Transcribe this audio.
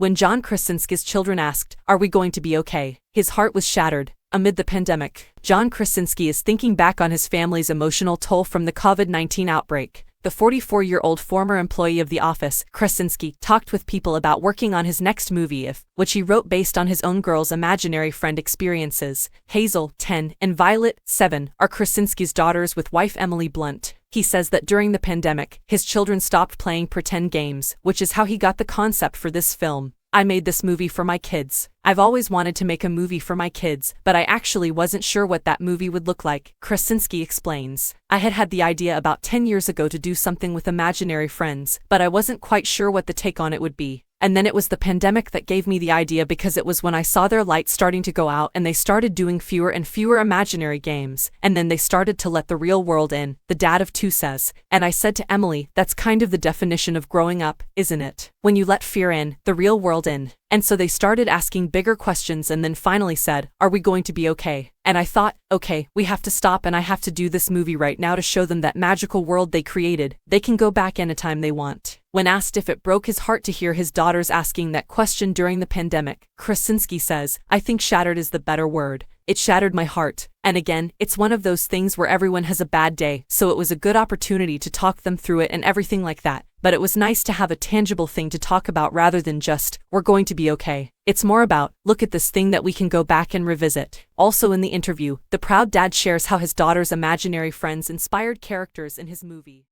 When John Krasinski's children asked, "Are we going to be okay?" his heart was shattered. Amid the pandemic, John Krasinski is thinking back on his family's emotional toll from the COVID-19 outbreak. The 44-year-old former employee of The Office, Krasinski, talked with People about working on his next movie If, which he wrote based on his own girl's imaginary friend experiences. Hazel, 10, and Violet, 7, are Krasinski's daughters with wife Emily Blunt. He says that during the pandemic, his children stopped playing pretend games, which is how he got the concept for this film. "I made this movie for my kids. I've always wanted to make a movie for my kids, but I actually wasn't sure what that movie would look like," Krasinski explains. "I had the idea about 10 years ago to do something with imaginary friends, but I wasn't quite sure what the take on it would be. And then it was the pandemic that gave me the idea because it was when I saw their light starting to go out and they started doing fewer and fewer imaginary games, and then they started to let the real world in," the dad of 2 says. "And I said to Emily, that's kind of the definition of growing up, isn't it? When you let fear in, the real world in. And so they started asking bigger questions and then finally said, are we going to be okay? And I thought, okay, we have to stop and I have to do this movie right now to show them that magical world they created. They can go back anytime they want." When asked if it broke his heart to hear his daughters asking that question during the pandemic, Krasinski says, "I think shattered is the better word. It shattered my heart. And again, it's one of those things where everyone has a bad day, so it was a good opportunity to talk them through it and everything like that. But it was nice to have a tangible thing to talk about rather than just, we're going to be okay. It's more about, look at this thing that we can go back and revisit." Also in the interview, the proud dad shares how his daughter's imaginary friends inspired characters in his movie.